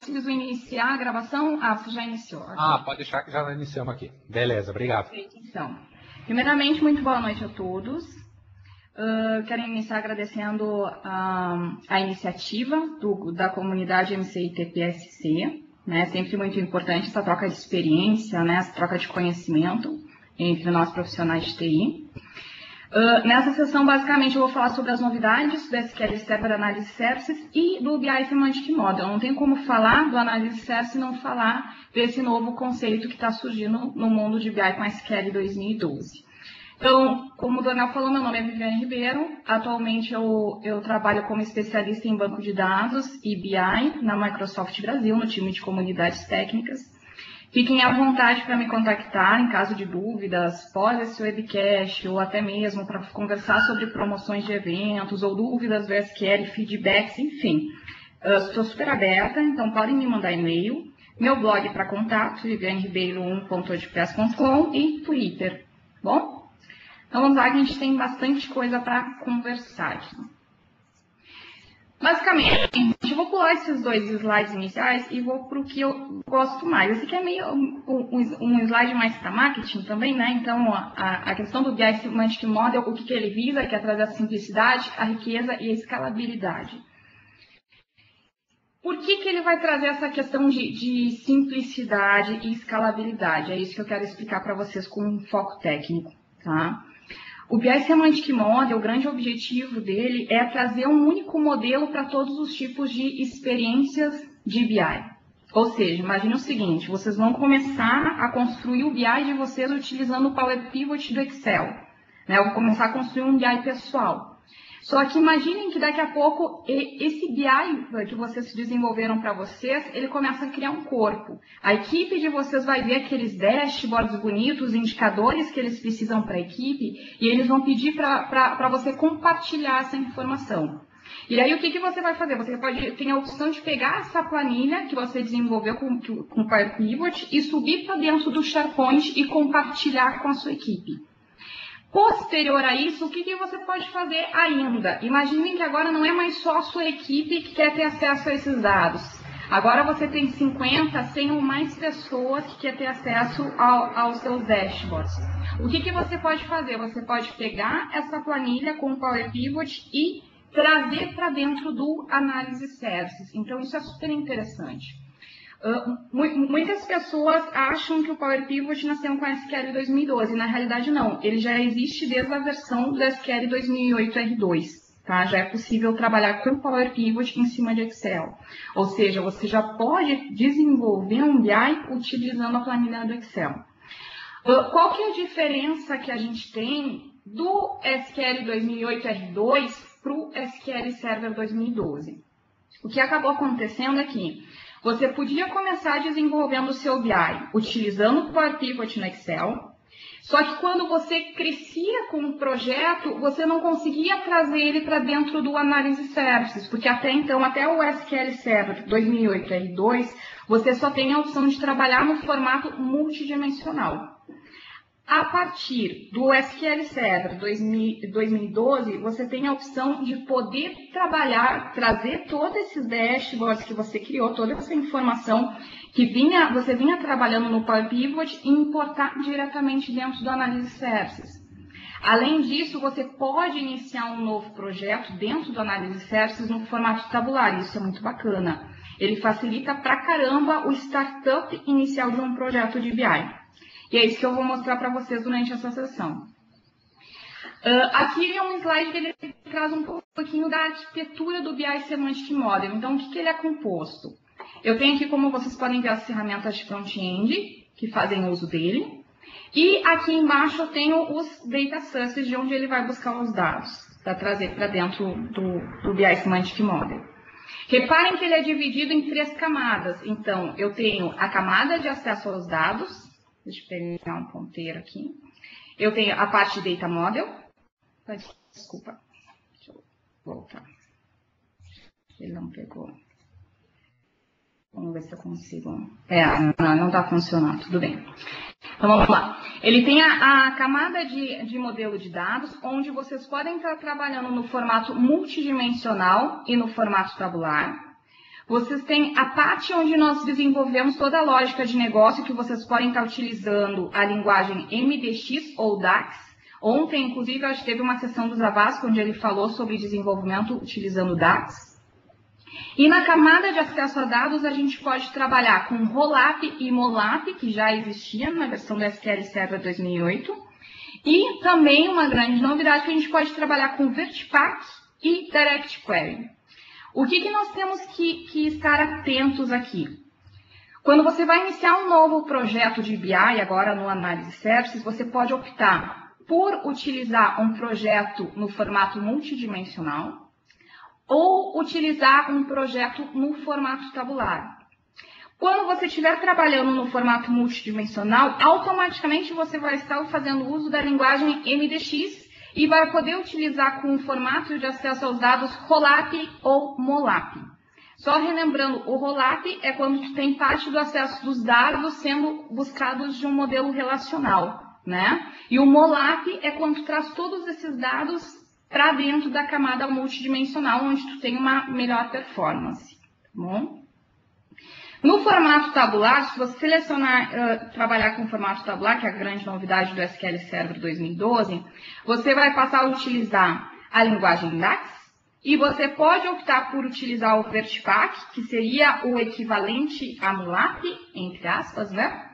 preciso iniciar a gravação? Ah, você já iniciou. Okay. Ah, pode deixar que já iniciamos aqui. Beleza, obrigado. Perfeito, então. Primeiramente, muito boa noite a todos. Quero iniciar agradecendo a iniciativa da comunidade MCI-TPSC. Né? Sempre muito importante essa troca de experiência, né? Essa troca de conhecimento entre nós profissionais de TI. Nessa sessão, basicamente, eu vou falar sobre as novidades do SQL Server Analysis Services e do BI Semantic Model. Não tem como falar do Analysis Services e não falar desse novo conceito que está surgindo no mundo de BI com SQL 2012. Então, como o Daniel falou, meu nome é Viviane Ribeiro. Atualmente, eu trabalho como especialista em banco de dados e BI na Microsoft Brasil, no time de comunidades técnicas. Fiquem à vontade para me contactar em caso de dúvidas, pós esse webcast ou até mesmo para conversar sobre promoções de eventos ou dúvidas do SQL, feedbacks, enfim. Estou super aberta, então podem me mandar e-mail. Meu blog para contato, vivianeribeiro1.wordpress.com e Twitter. Bom? Então vamos lá que a gente tem bastante coisa para conversar aqui. Basicamente, eu vou pular esses dois slides iniciais e vou para o que eu gosto mais. Esse aqui é meio um slide mais para marketing também, né? Então, a questão do BI Semantic Model, o que ele visa, que é trazer a simplicidade, a riqueza e a escalabilidade. Por que ele vai trazer essa questão de simplicidade e escalabilidade? É isso que eu quero explicar para vocês com um foco técnico, tá? O BI Semantic Model, o grande objetivo dele é trazer um único modelo para todos os tipos de experiências de BI. Ou seja, imagine o seguinte, vocês vão começar a construir o BI de vocês utilizando o Power Pivot do Excel. Né? Eu vou começar a construir um BI pessoal. Só que imaginem que daqui a pouco esse BI que vocês desenvolveram para vocês, ele começa a criar um corpo. A equipe de vocês vai ver aqueles dashboards bonitos, indicadores que eles precisam para a equipe, e eles vão pedir para você compartilhar essa informação. E aí o que você vai fazer? Você tem a opção de pegar essa planilha que você desenvolveu com o Power Pivot e subir para dentro do SharePoint e compartilhar com a sua equipe. Posterior a isso, o que você pode fazer ainda? Imaginem que agora não é mais só a sua equipe que quer ter acesso a esses dados. Agora você tem 50, 100 ou mais pessoas que querem ter acesso aos seus dashboards. O que você pode fazer? Você pode pegar essa planilha com o Power Pivot e trazer para dentro do Analysis Services. Então, isso é super interessante. Muitas pessoas acham que o Power Pivot nasceu com a SQL 2012. Na realidade, não. Ele já existe desde a versão do SQL 2008 R2. Tá? Já é possível trabalhar com o Power Pivot em cima de Excel. Ou seja, você já pode desenvolver um BI utilizando a planilha do Excel. Qual que é a diferença que a gente tem do SQL 2008 R2 para o SQL Server 2012? O que acabou acontecendo aqui? Você podia começar desenvolvendo o seu BI utilizando o Power Pivot no Excel, só que quando você crescia com o projeto, você não conseguia trazer ele para dentro do Analysis Services, porque até então, até o SQL Server 2008 R2, você só tem a opção de trabalhar no formato multidimensional. A partir do SQL Server 2012, você tem a opção de poder trabalhar, trazer todos esses dashboards que você criou, toda essa informação que você vinha trabalhando no Power Pivot e importar diretamente dentro do Analysis Services. Além disso, você pode iniciar um novo projeto dentro do Analysis Services no formato tabular, isso é muito bacana. Ele facilita pra caramba o startup inicial de um projeto de BI. E é isso que eu vou mostrar para vocês durante essa sessão. Aqui é um slide que ele traz um pouquinho da arquitetura do BI Semantic Model. Então, o que ele é composto? Eu tenho aqui, como vocês podem ver, as ferramentas de front-end, que fazem uso dele. E aqui embaixo eu tenho os data sources, de onde ele vai buscar os dados, para trazer para dentro do BI Semantic Model. Reparem que ele é dividido em 3 camadas. Então, eu tenho a camada de acesso aos dados. Deixa eu pegar um ponteiro aqui. Eu tenho a parte de Data Model. Desculpa. Deixa eu voltar. Ele não pegou. Vamos ver se eu consigo. Não está funcionando. Tudo bem. Então, vamos lá. Ele tem a camada de modelo de dados, onde vocês podem estar trabalhando no formato multidimensional e no formato tabular. Vocês têm a parte onde nós desenvolvemos toda a lógica de negócio, que vocês podem estar utilizando a linguagem MDX ou DAX. Ontem, inclusive, acho que teve uma sessão do Zavascki, onde ele falou sobre desenvolvimento utilizando DAX. E na camada de acesso a dados, a gente pode trabalhar com Rollup e Mollup, que já existia na versão do SQL Server 2008. E também uma grande novidade, que a gente pode trabalhar com Vertpack e Direct Query. O que nós temos que estar atentos aqui? Quando você vai iniciar um novo projeto de BI, agora no Analysis Services, você pode optar por utilizar um projeto no formato multidimensional ou utilizar um projeto no formato tabular. Quando você estiver trabalhando no formato multidimensional, automaticamente você vai estar fazendo uso da linguagem MDX e vai poder utilizar com o formato de acesso aos dados Rollup ou Mollup. Só relembrando, o Rollup é quando tu tem parte do acesso dos dados sendo buscados de um modelo relacional, né? E o Mollup é quando tu traz todos esses dados para dentro da camada multidimensional, onde tu tem uma melhor performance, tá bom? No formato tabular, se você selecionar, trabalhar com o formato tabular, que é a grande novidade do SQL Server 2012, você vai passar a utilizar a linguagem DAX, e você pode optar por utilizar o Vertpack, que seria o equivalente a Mollup, entre aspas, né?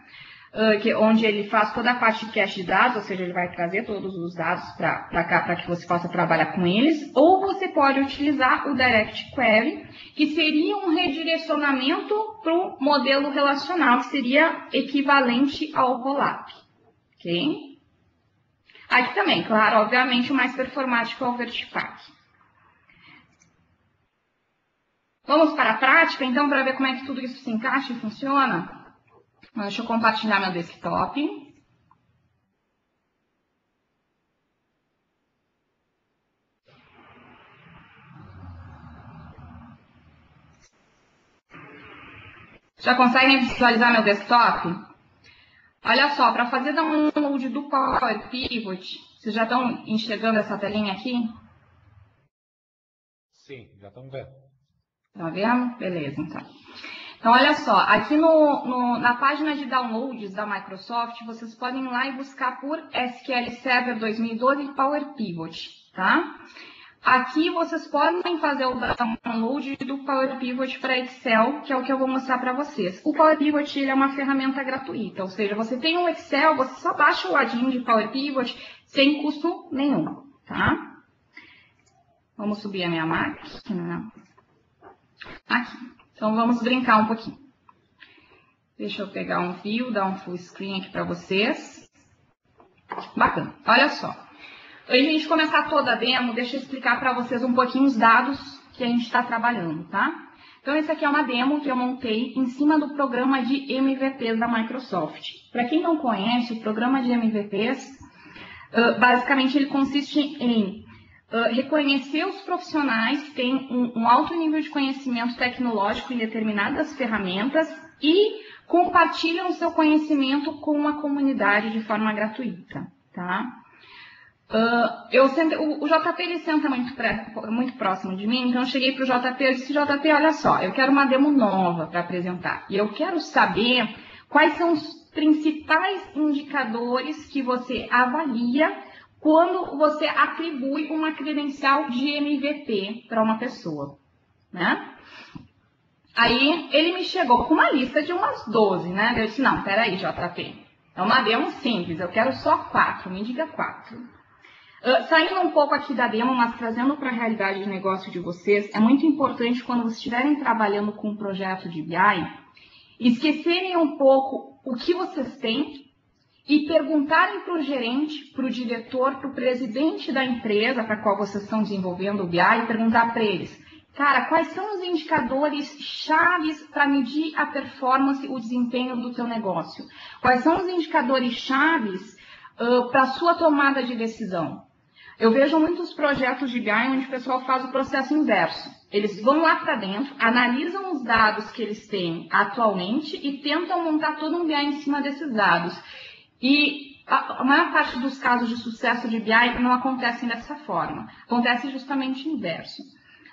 Onde ele faz toda a parte de cache de dados, ou seja, ele vai trazer todos os dados para cá, para que você possa trabalhar com eles. Ou você pode utilizar o Direct Query, que seria um redirecionamento para o modelo relacional, que seria equivalente ao Rollup. Ok? Aqui também, claro, obviamente o mais performático é o Vertpack. Vamos para a prática, então, para ver como é que tudo isso se encaixa e funciona? Deixa eu compartilhar meu desktop. Já conseguem visualizar meu desktop? Olha só, para fazer download do Power Pivot, vocês já estão enxergando essa telinha aqui? Sim, já estamos vendo. Tá vendo? Beleza, então. Então, olha só, aqui na página de downloads da Microsoft, vocês podem ir lá e buscar por SQL Server 2012 Power Pivot, tá? Aqui vocês podem fazer o download do Power Pivot para Excel, que é o que eu vou mostrar para vocês. O Power Pivot ele é uma ferramenta gratuita, ou seja, você tem um Excel, você só baixa o add-in de Power Pivot sem custo nenhum, tá? Vamos subir a minha máquina. Aqui. Então, vamos brincar um pouquinho. Deixa eu pegar um view, dar um full screen aqui para vocês. Bacana. Olha só. Antes de a gente começar toda a demo, deixa eu explicar para vocês um pouquinho os dados que a gente está trabalhando, tá? Então, esse aqui é uma demo que eu montei em cima do programa de MVPs da Microsoft. Para quem não conhece, o programa de MVPs, basicamente ele consiste em reconhecer os profissionais que têm um alto nível de conhecimento tecnológico em determinadas ferramentas e compartilham o seu conhecimento com a comunidade de forma gratuita, tá? O JP ele senta muito próximo de mim, então eu cheguei para o JP e disse: JP, olha só, eu quero uma demo nova para apresentar e eu quero saber quais são os principais indicadores que você avalia quando você atribui uma credencial de MVP para uma pessoa, né? Aí ele me chegou com uma lista de umas 12, né? Eu disse: não, peraí, JP, é uma demo simples, eu quero só 4, me diga 4. Saindo um pouco aqui da demo, mas trazendo para a realidade de negócio de vocês, é muito importante quando vocês estiverem trabalhando com um projeto de BI, esquecerem um pouco o que vocês têm e perguntarem para o gerente, para o diretor, para o presidente da empresa para a qual vocês estão desenvolvendo o BI, e perguntar para eles: cara, quais são os indicadores chaves para medir a performance, o desempenho do teu negócio? Quais são os indicadores chaves para a sua tomada de decisão? Eu vejo muitos projetos de BI onde o pessoal faz o processo inverso. Eles vão lá para dentro, analisam os dados que eles têm atualmente e tentam montar todo um BI em cima desses dados. E a maior parte dos casos de sucesso de BI não acontecem dessa forma. Acontece justamente o inverso.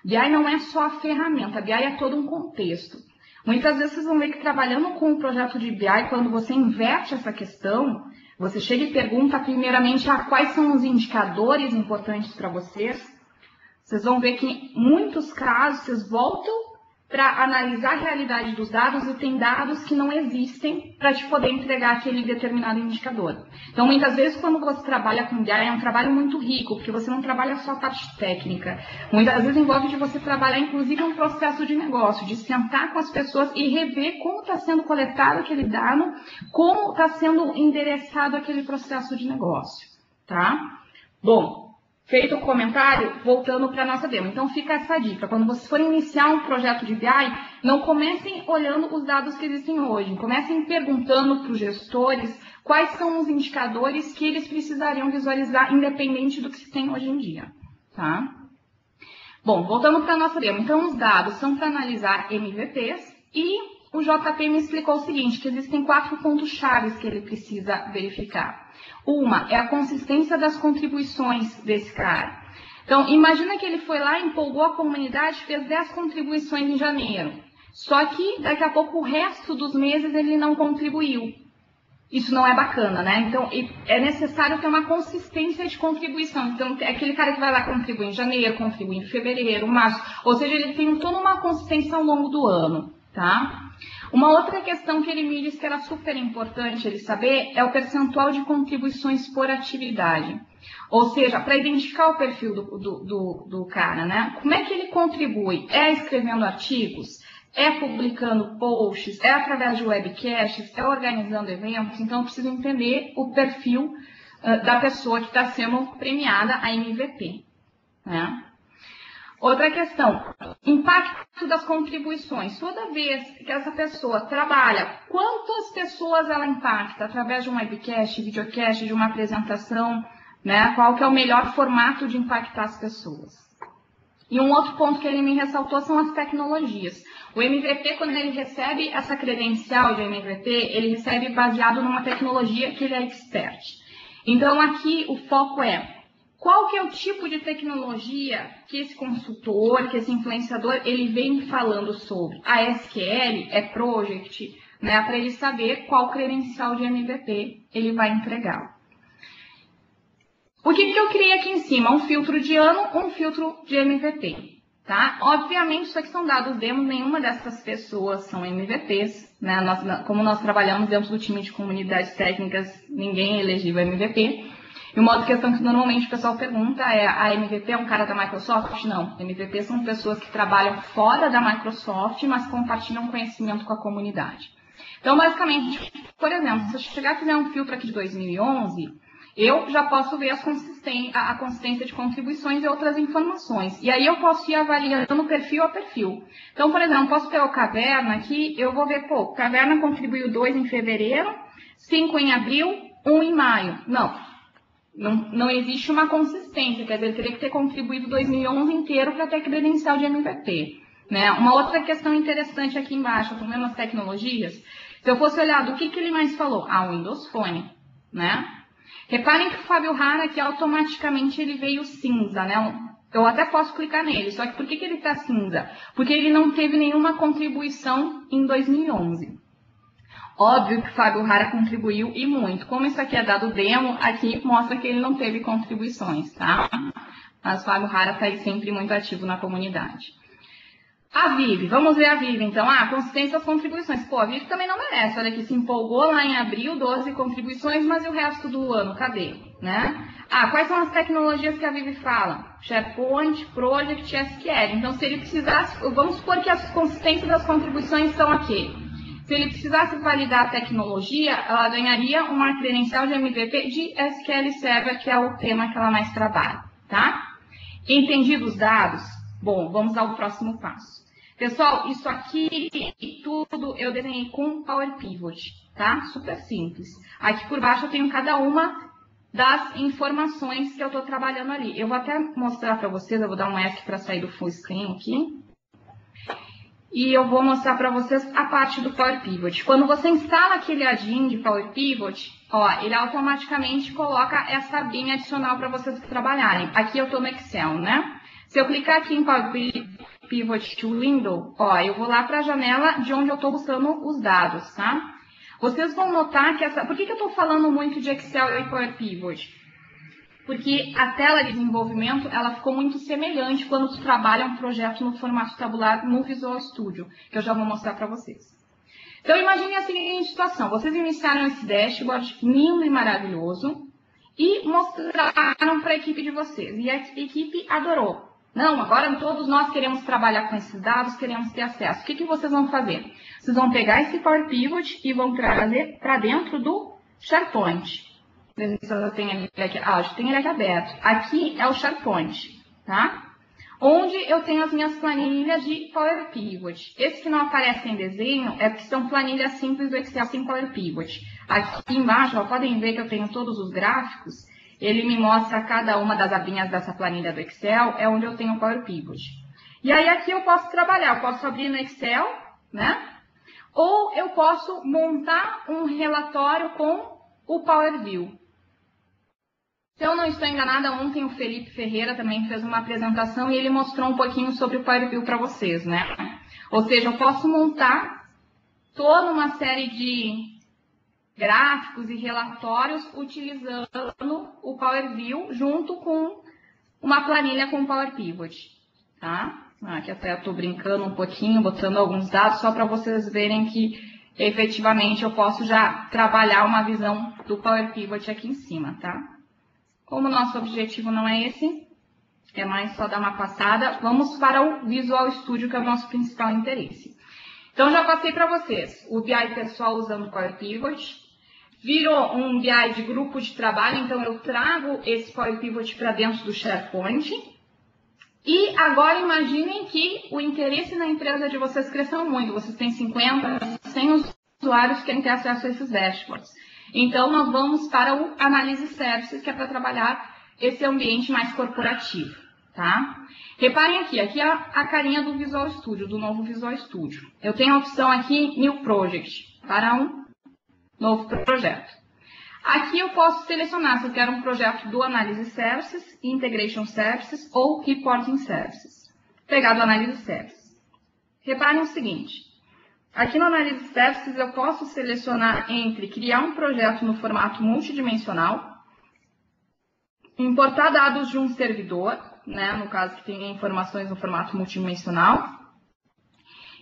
BI não é só a ferramenta, BI é todo um contexto. Muitas vezes vocês vão ver que trabalhando com o projeto de BI, quando você inverte essa questão, você chega e pergunta primeiramente quais são os indicadores importantes para vocês. Vocês vão ver que em muitos casos vocês voltam para analisar a realidade dos dados e tem dados que não existem para te poder entregar aquele determinado indicador. Então, muitas vezes, quando você trabalha com BI, é um trabalho muito rico, porque você não trabalha só a parte técnica. Muitas vezes envolve de você trabalhar, inclusive, um processo de negócio, de sentar com as pessoas e rever como está sendo coletado aquele dado, como está sendo endereçado aquele processo de negócio, tá? Bom, feito o comentário, voltando para a nossa demo. Então, fica essa dica. Quando vocês forem iniciar um projeto de BI, não comecem olhando os dados que existem hoje. Comecem perguntando para os gestores quais são os indicadores que eles precisariam visualizar, independente do que se tem hoje em dia. Tá? Bom, voltando para a nossa demo. Então, os dados são para analisar MVPs e o JP me explicou o seguinte, que existem 4 pontos chaves que ele precisa verificar. Uma é a consistência das contribuições desse cara. Então, imagina que ele foi lá, empolgou a comunidade, fez 10 contribuições em janeiro. Só que, daqui a pouco, o resto dos meses ele não contribuiu. Isso não é bacana, né? Então, é necessário ter uma consistência de contribuição. Então, é aquele cara que vai lá contribuir em janeiro, contribui em fevereiro, março. Ou seja, ele tem toda uma consistência ao longo do ano, tá? Uma outra questão que ele me disse que era super importante ele saber é o percentual de contribuições por atividade. Ou seja, para identificar o perfil do cara, né? Como é que ele contribui? É escrevendo artigos? É publicando posts? É através de webcasts? É organizando eventos? Então, eu preciso entender o perfil da pessoa que está sendo premiada, a MVP, né? Outra questão, impacto das contribuições. Toda vez que essa pessoa trabalha, quantas pessoas ela impacta? Através de um webcast, videocast, de uma apresentação, né? Qual que é o melhor formato de impactar as pessoas? E um outro ponto que ele me ressaltou são as tecnologias. O MVP, quando ele recebe essa credencial de MVP, ele recebe baseado numa tecnologia que ele é expert. Então, aqui o foco é qual que é o tipo de tecnologia que esse consultor, que esse influenciador, ele vem falando sobre? A SQL, é Project, né? Para ele saber qual credencial de MVP ele vai entregar. O que eu criei aqui em cima? Um filtro de ano, um filtro de MVP, tá? Obviamente, isso aqui são dados demo, nenhuma dessas pessoas são MVPs, né? Como nós trabalhamos dentro do time de comunidades técnicas, ninguém elegeu MVP. E uma outra questão que normalmente o pessoal pergunta é, a MVP é um cara da Microsoft? Não, MVP são pessoas que trabalham fora da Microsoft, mas compartilham conhecimento com a comunidade. Então, basicamente, por exemplo, se eu chegar e fizer um filtro aqui de 2011, eu já posso ver a consistência de contribuições e outras informações. E aí eu posso ir avaliando perfil a perfil. Então, por exemplo, posso pegar o Caverna aqui, eu vou ver, pô, Caverna contribuiu 2 em fevereiro, 5 em abril, 1 em maio. Não existe uma consistência, quer dizer, ele teria que ter contribuído 2011 inteiro para ter credencial de MVP. Né? Uma outra questão interessante aqui embaixo, estão vendo as tecnologias? Se eu fosse olhar do que ele mais falou? Ah, o Windows Phone, né? Reparem que o Fábio Rara aqui automaticamente ele veio cinza, né? Eu até posso clicar nele, só que por que ele está cinza? Porque ele não teve nenhuma contribuição em 2011. Óbvio que o Fábio Rara contribuiu e muito. Como isso aqui é dado demo, aqui mostra que ele não teve contribuições, tá? Mas o Fábio Rara está aí sempre muito ativo na comunidade. A Vivi, vamos ver a Vivi, então. Consistência das contribuições. Pô, a Vivi também não merece. Olha aqui, se empolgou lá em abril, 12 contribuições, mas e o resto do ano? Cadê? Né? Quais são as tecnologias que a Vivi fala? SharePoint, Project, SQL. Então, se ele precisasse, vamos supor que as consistências das contribuições são aqui. Se ele precisasse validar a tecnologia, ela ganharia uma credencial de MVP de SQL Server, que é o tema que ela mais trabalha, tá? Entendido os dados? Bom, vamos ao próximo passo. Pessoal, isso aqui tudo eu desenhei com Power Pivot, tá? Super simples. Aqui por baixo eu tenho cada uma das informações que eu estou trabalhando ali. Eu vou até mostrar para vocês, eu vou dar um F para sair do full screen aqui. E eu vou mostrar para vocês a parte do Power Pivot. Quando você instala aquele add-in de Power Pivot, ele automaticamente coloca essa abinha adicional para vocês trabalharem. Aqui eu estou no Excel, né? Se eu clicar aqui em Power Pivot Window, ó, eu vou lá para a janela de onde eu estou buscando os dados, tá? Vocês vão notar que essa... Por que eu estou falando muito de Excel e Power Pivot? Porque a tela de desenvolvimento, ela ficou muito semelhante quando tu trabalha um projeto no formato tabular no Visual Studio, que eu já vou mostrar para vocês. Então, imagine a seguinte situação. Vocês iniciaram esse dashboard lindo e maravilhoso e mostraram para a equipe de vocês. E a equipe adorou. Não, agora todos nós queremos trabalhar com esses dados, queremos ter acesso. O que vocês vão fazer? Vocês vão pegar esse Power Pivot e vão trazer para dentro do SharePoint. Eu tenho ele aqui, eu tenho ele aqui aberto. Aqui é o SharePoint, tá? Onde eu tenho as minhas planilhas de Power Pivot. Esse que não aparece em desenho é porque são planilhas simples do Excel sem Power Pivot. Aqui embaixo, ó, podem ver que eu tenho todos os gráficos. Ele me mostra cada uma das abinhas dessa planilha do Excel, é onde eu tenho o Power Pivot. E aí aqui eu posso trabalhar, eu posso abrir no Excel, né? Ou eu posso montar um relatório com o Power View. Se eu não estou enganada, ontem o Felipe Ferreira também fez uma apresentação e ele mostrou um pouquinho sobre o Power View para vocês, né? Ou seja, eu posso montar toda uma série de gráficos e relatórios utilizando o Power View junto com uma planilha com o Power Pivot, tá? Aqui até eu estou brincando um pouquinho, botando alguns dados só para vocês verem que efetivamente eu posso já trabalhar uma visão do Power Pivot aqui em cima, tá? Como o nosso objetivo não é esse, é mais só dar uma passada, vamos para o Visual Studio, que é o nosso principal interesse. Então, já passei para vocês o BI pessoal usando o Power Pivot, virou um BI de grupo de trabalho, então eu trago esse Power Pivot para dentro do SharePoint. E agora imaginem que o interesse na empresa de vocês cresceu muito, vocês têm 50, 100 usuários que querem ter acesso a esses dashboards. Então, nós vamos para o Analysis Services, que é para trabalhar esse ambiente mais corporativo, tá? Reparem aqui é a carinha do Visual Studio, do novo Visual Studio. Eu tenho a opção aqui, New Project, para um novo projeto. Aqui eu posso selecionar se eu quero um projeto do Analysis Services, Integration Services ou Reporting Services. Pegar do Analysis Services. Reparem o seguinte. Aqui no Analysis Services eu posso selecionar entre criar um projeto no formato multidimensional, importar dados de um servidor, né, no caso que tem informações no formato multidimensional,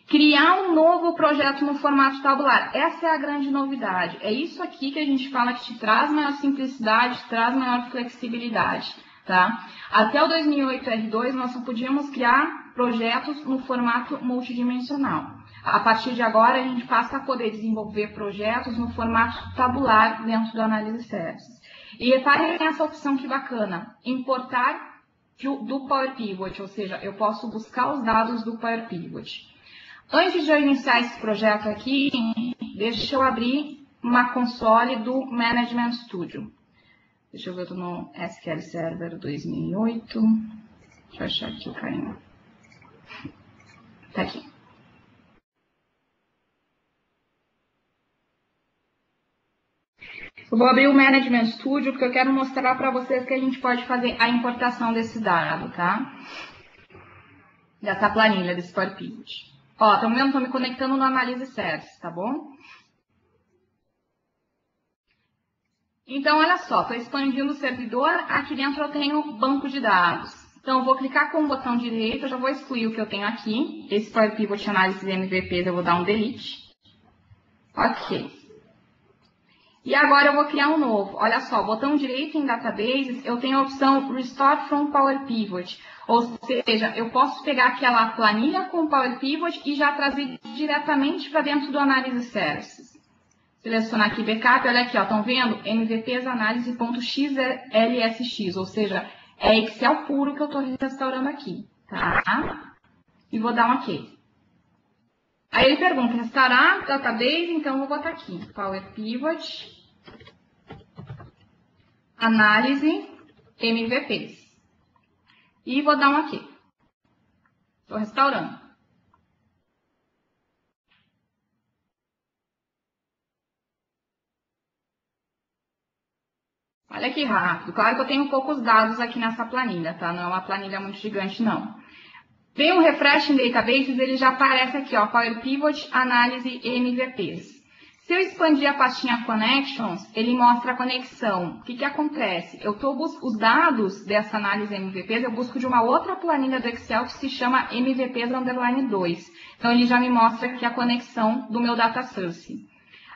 criar um novo projeto no formato tabular. Essa é a grande novidade. É isso aqui que a gente fala que te traz maior simplicidade, te traz maior flexibilidade, tá? Até o 2008 R2 nós só podíamos criar projetos no formato multidimensional. A partir de agora, a gente passa a poder desenvolver projetos no formato tabular dentro do Analysis Services. E reparem essa opção que bacana, importar do Power Pivot, ou seja, eu posso buscar os dados do Power Pivot. Antes de eu iniciar esse projeto aqui, deixa eu abrir uma console do Management Studio. Deixa eu ver, eu estou no SQL Server 2008. Deixa eu achar aqui o carinho. Tá aqui. Eu vou abrir o Management Studio, porque eu quero mostrar para vocês que a gente pode fazer a importação desse dado, tá? Dessa planilha, desse Power Pivot. Ó, estão vendo? Estou me conectando no Analysis Services, tá bom? Então, olha só, estou expandindo o servidor. Aqui dentro eu tenho banco de dados. Então, eu vou clicar com o botão direito, eu já vou excluir o que eu tenho aqui. Esse Power Pivot Analysis MVPs eu vou dar um delete. Ok. E agora eu vou criar um novo. Olha só, botão direito em Databases, eu tenho a opção Restore from Power Pivot. Ou seja, eu posso pegar aquela planilha com Power Pivot e já trazer diretamente para dentro do Analysis Services. Selecionar aqui Backup, olha aqui, ó, estão vendo? MVPs Analysis.xlsx, ou seja, é Excel puro que eu estou restaurando aqui, tá? E vou dar um OK. Aí ele pergunta, restaurar database, então eu vou botar aqui, Power Pivot, análise, MVPs. E vou dar um OK. Estou restaurando. Olha que rápido. Claro que eu tenho poucos dados aqui nessa planilha, tá? Não é uma planilha muito gigante, não. Tem um Refresh in Databases, ele já aparece aqui, ó, Power Pivot, Análise e MVPs. Se eu expandir a pastinha Connections, ele mostra a conexão. O que que acontece? Os dados dessa análise MVPs, eu busco de uma outra planilha do Excel que se chama MVPs_2. Então, ele já me mostra aqui a conexão do meu data source.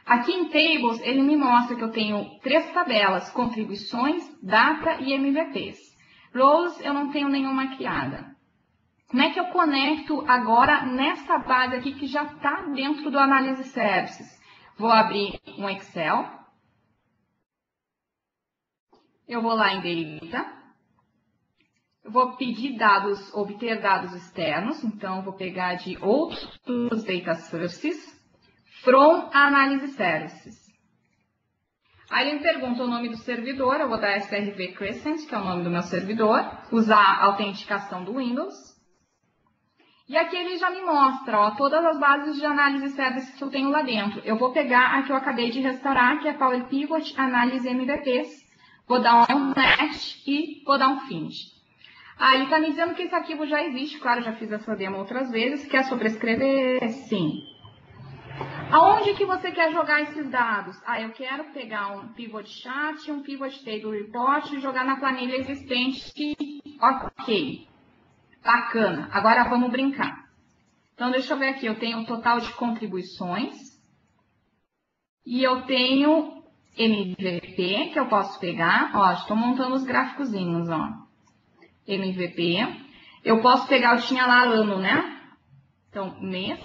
Aqui em Tables, ele me mostra que eu tenho 3 tabelas, contribuições, data e MVPs. Rows, eu não tenho nenhuma criada. Como é que eu conecto agora nessa base aqui que já está dentro do Analyze Services? Vou abrir um Excel. Eu vou lá em Data. Eu vou pedir dados, obter dados externos. Então, eu vou pegar de outros Data Sources. From Analyze Services. Aí ele me pergunta o nome do servidor. Eu vou dar SRV Crescent, que é o nome do meu servidor. Usar a autenticação do Windows. E aqui ele já me mostra, ó, todas as bases de análise services que eu tenho lá dentro. Eu vou pegar a que eu acabei de restaurar, que é Power Pivot, Análise MVPs. Vou dar um Next e vou dar um Finish. Ele está me dizendo que esse arquivo já existe. Claro, já fiz essa demo outras vezes. Quer sobrescrever? Sim. Aonde que você quer jogar esses dados? Eu quero pegar um Pivot Chart, um Pivot Table Report e jogar na planilha existente. Ok. Bacana. Agora vamos brincar. Então, deixa eu ver aqui. Eu tenho um total de contribuições. E eu tenho MVP, que eu posso pegar. Ó, estou montando os gráficozinhos, ó. MVP. Eu posso pegar, eu tinha lá ano, né? Então, mês.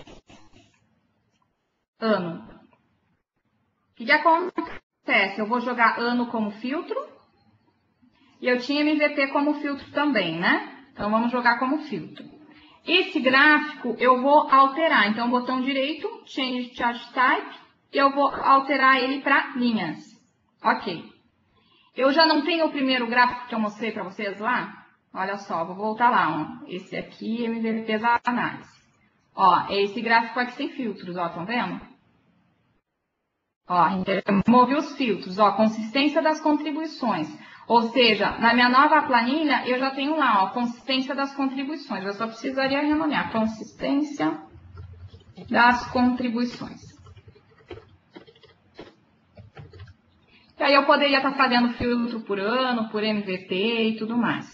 Ano. O que acontece? Eu vou jogar ano como filtro. E eu tinha MVP como filtro também, né? Então, vamos jogar como filtro. Esse gráfico eu vou alterar. Então, botão direito, Change Chart Type, e eu vou alterar ele para linhas. Ok. Eu já não tenho o primeiro gráfico que eu mostrei para vocês lá? Olha só, vou voltar lá. Ó. Esse aqui, MVPs Análise. Ó, esse gráfico aqui sem filtros, ó, estão vendo? Ó, remove os filtros, ó, consistência das contribuições. Ou seja, na minha nova planilha, eu já tenho lá, ó, consistência das contribuições. Eu só precisaria renomear consistência das contribuições. E aí eu poderia estar fazendo filtro por ano, por MVP e tudo mais.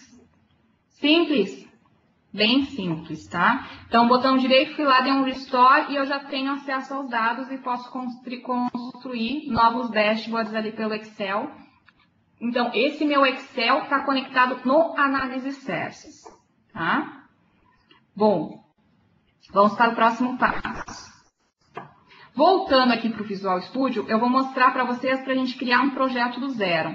Simples? Bem simples, tá? Então, botão direito, fui lá, dei um Restore e eu já tenho acesso aos dados e posso construir novos dashboards ali pelo Excel. Então, esse meu Excel está conectado no Analyze Services, tá? Bom, vamos para o próximo passo. Voltando aqui para o Visual Studio, eu vou mostrar para vocês para a gente criar um projeto do zero.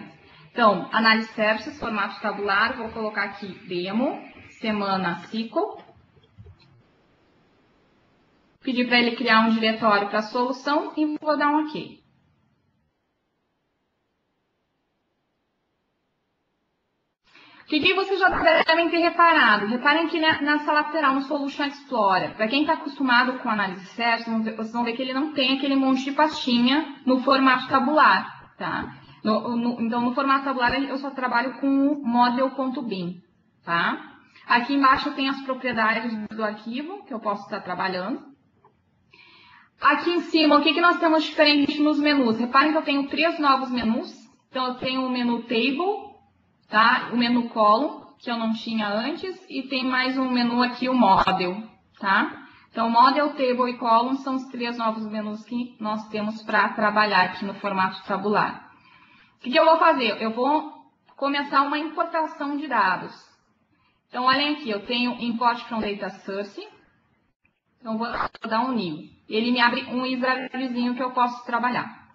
Então, Analyze Services, formato tabular, vou colocar aqui Demo, Semana SQL. Pedir para ele criar um diretório para a solução e vou dar um OK. O que vocês já devem ter reparado? Reparem que nessa lateral, no Solution Explorer, para quem está acostumado com Analyze Services, vocês vão ver que ele não tem aquele monte de pastinha no formato tabular, tá? Então, no formato tabular, eu só trabalho com o model.bin, tá? Aqui embaixo tem as propriedades do arquivo, que eu posso estar trabalhando. Aqui em cima, o que nós temos diferente nos menus? Reparem que eu tenho 3 novos menus. Então, eu tenho o menu Table, tá? O menu Column, que eu não tinha antes, e tem mais um menu aqui, o Model, tá? Então, Model, Table e Column são os 3 novos menus que nós temos para trabalhar aqui no formato tabular. O que eu vou fazer? Eu vou começar uma importação de dados. Então, olhem aqui, eu tenho Import from Data Source. Então, vou dar um new. Ele me abre um wizardzinho que eu posso trabalhar.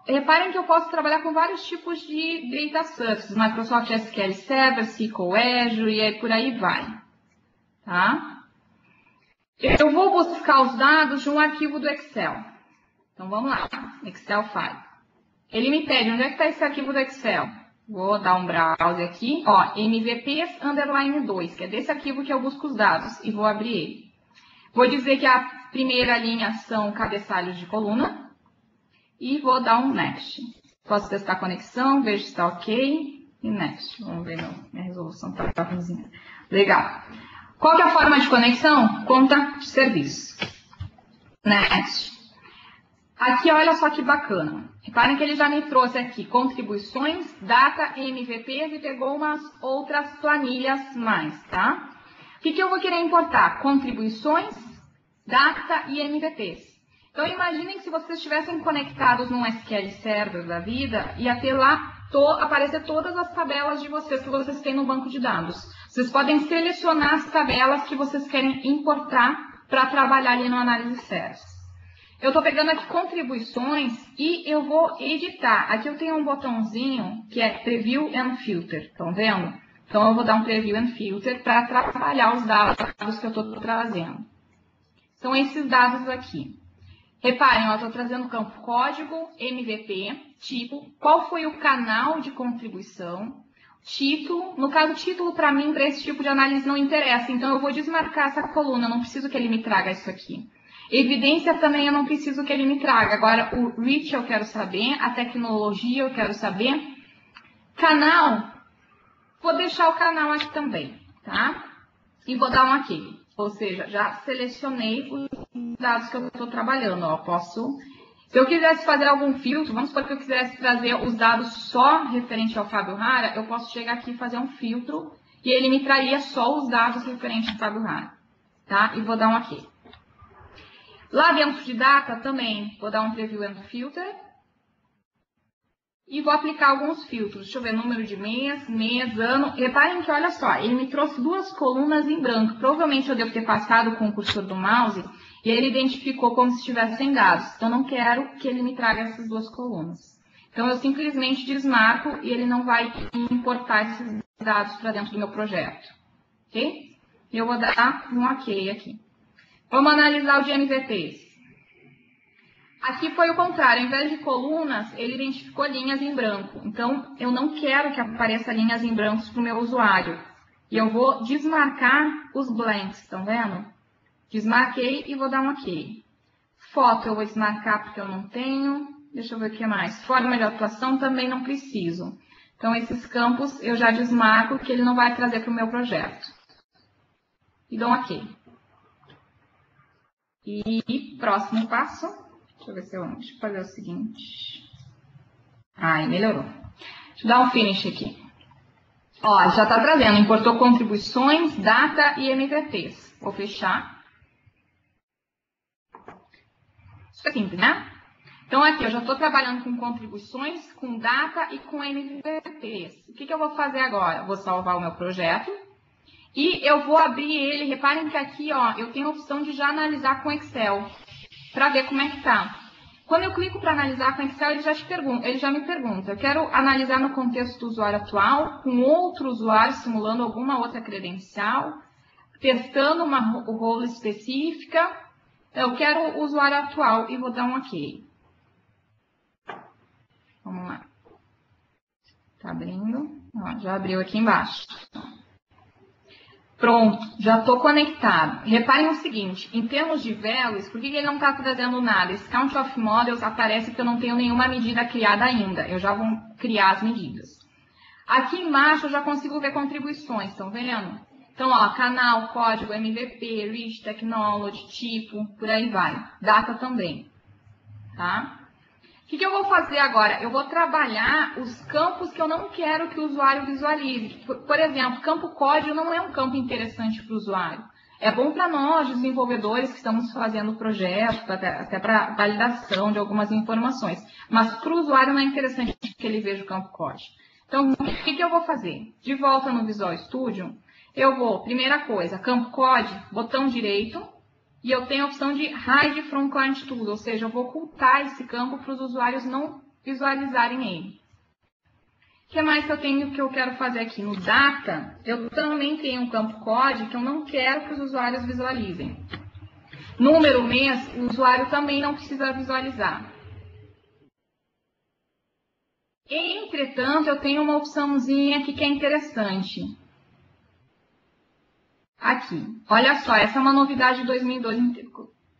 Reparem que eu posso trabalhar com vários tipos de data sources, Microsoft SQL Server, SQL Azure e aí por aí vai. Tá? Eu vou buscar os dados de um arquivo do Excel. Então vamos lá, Excel File. Ele me pede onde é que está esse arquivo do Excel. Vou dar um browse aqui, ó, MVPs_2, que é desse arquivo que eu busco os dados, e vou abrir ele. Vou dizer que a primeira linha são cabeçalhos de coluna. E vou dar um Next. Posso testar a conexão, vejo se está ok. E next. Vamos ver, minha resolução está ruimzinha. Legal. Qual que é a forma de conexão? Conta de serviço. Next. Aqui, olha só que bacana. Reparem que ele já me trouxe aqui contribuições, data e MVPs e pegou umas outras planilhas mais, tá? O que eu vou querer importar? Contribuições, data e MVPs. Então, imaginem que se vocês estivessem conectados num SQL Server da vida, ia ter lá, aparecer todas as tabelas de vocês que vocês têm no banco de dados. Vocês podem selecionar as tabelas que vocês querem importar para trabalhar ali no Análise Service. Eu estou pegando aqui contribuições e eu vou editar. Aqui eu tenho um botãozinho que é Preview and Filter. Estão vendo? Então, eu vou dar um Preview and Filter para trabalhar os dados que eu estou trazendo. São esses dados aqui. Reparem, eu estou trazendo o campo código, MVP, tipo, qual foi o canal de contribuição, título. No caso, título para mim, para esse tipo de análise não interessa. Então, eu vou desmarcar essa coluna, eu não preciso que ele me traga isso aqui. Evidência também eu não preciso que ele me traga. Agora, o reach eu quero saber, a tecnologia eu quero saber. Canal, vou deixar o canal aqui também, tá? E vou dar um OK. Ou seja, já selecionei os dados que eu estou trabalhando. Ó, posso, se eu quisesse fazer algum filtro, vamos supor que eu quisesse trazer os dados só referente ao Fábio Rara, eu posso chegar aqui e fazer um filtro e ele me traria só os dados referentes ao Fábio Rara. Tá? E vou dar um OK. Lá dentro de data também vou dar um Preview and Filter e vou aplicar alguns filtros. Deixa eu ver, número de mês, ano. Reparem que, olha só, ele me trouxe duas colunas em branco. Provavelmente eu devo ter passado com o cursor do mouse e ele identificou como se estivessem dados. Então, não quero que ele me traga essas duas colunas. Então, eu simplesmente desmarco e ele não vai importar esses dados para dentro do meu projeto. Ok? E eu vou dar um OK aqui. Vamos analisar o de MVPs. Aqui foi o contrário, ao invés de colunas, ele identificou linhas em branco. Então, eu não quero que apareça linhas em brancos para o meu usuário. E eu vou desmarcar os blanks, estão vendo? Desmarquei e vou dar um OK. Foto eu vou desmarcar porque eu não tenho. Deixa eu ver o que mais. Forma de atuação também não preciso. Então, esses campos eu já desmarco que ele não vai trazer para o meu projeto. E dou um OK. E próximo passo, deixa eu ver se eu deixa eu fazer o seguinte. Ai, melhorou. Deixa eu dar um finish aqui. Ó, já está trazendo, importou contribuições, data e MVPs. Vou fechar. Isso é simples, né? Então, aqui eu já estou trabalhando com contribuições, com data e com MVPs. O que eu vou fazer agora? Vou salvar o meu projeto. E eu vou abrir ele, reparem que aqui, ó, eu tenho a opção de já analisar com Excel, para ver como é que tá. Quando eu clico para analisar com Excel, ele já me pergunta, eu quero analisar no contexto do usuário atual, com outro usuário simulando alguma outra credencial, testando uma role específica, eu quero o usuário atual e vou dar um OK. Vamos lá. Tá abrindo? Ó, já abriu aqui embaixo. Pronto, já estou conectado. Reparem o seguinte, em termos de values, por que ele não está trazendo nada? Esse Count of Models aparece que eu não tenho nenhuma medida criada ainda. Eu já vou criar as medidas. Aqui embaixo eu já consigo ver contribuições, estão vendo? Então, ó, canal, código, MVP, reach, technology, tipo, por aí vai. Data também, tá? O que eu vou fazer agora? Eu vou trabalhar os campos que eu não quero que o usuário visualize. Por exemplo, campo código não é um campo interessante para o usuário. É bom para nós, desenvolvedores, que estamos fazendo o projeto, até para validação de algumas informações. Mas para o usuário não é interessante que ele veja o campo código. Então, o que eu vou fazer? De volta no Visual Studio, eu vou, primeira coisa, campo código, botão direito, e eu tenho a opção de Hide from Client Tool, ou seja, eu vou ocultar esse campo para os usuários não visualizarem ele. O que mais que eu quero fazer aqui? No Data, eu também tenho um campo código que eu não quero que os usuários visualizem. Número, mês, o usuário também não precisa visualizar. Entretanto, eu tenho uma opçãozinha aqui que é interessante. Aqui, olha só, essa é uma novidade de 2012,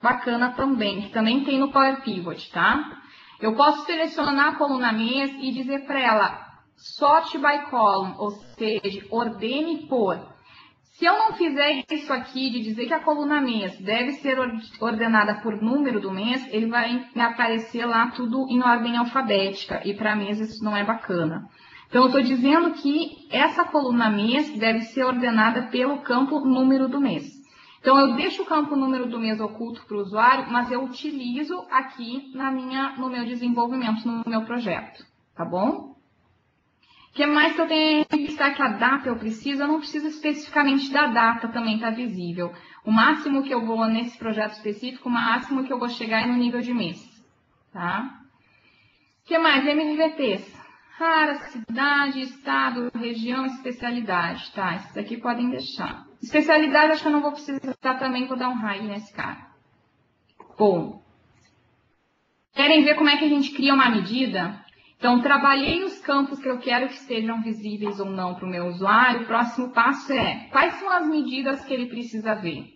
bacana também, que também tem no Power Pivot, tá? Eu posso selecionar a coluna mês e dizer para ela, sort by column, ou seja, ordene por. Se eu não fizer isso aqui, de dizer que a coluna mês deve ser ordenada por número do mês, ele vai me aparecer lá tudo em ordem alfabética, e para mês isso não é bacana. Então, eu estou dizendo que essa coluna mês deve ser ordenada pelo campo número do mês. Então, eu deixo o campo número do mês oculto para o usuário, mas eu utilizo aqui no meu desenvolvimento, no meu projeto, tá bom? O que mais que eu tenho que listar que a data eu preciso? Eu não preciso especificamente da data também estar visível. O máximo que eu vou nesse projeto específico, o máximo que eu vou chegar é no nível de mês, tá? O que mais? MVPs. Rara, cidade, estado, região, especialidade, tá? Esses aqui podem deixar. Especialidade, acho que eu não vou precisar também, vou dar um hide nesse cara. Bom. Querem ver como é que a gente cria uma medida? Então, trabalhei os campos que eu quero que estejam visíveis ou não para o meu usuário. O próximo passo é, quais são as medidas que ele precisa ver?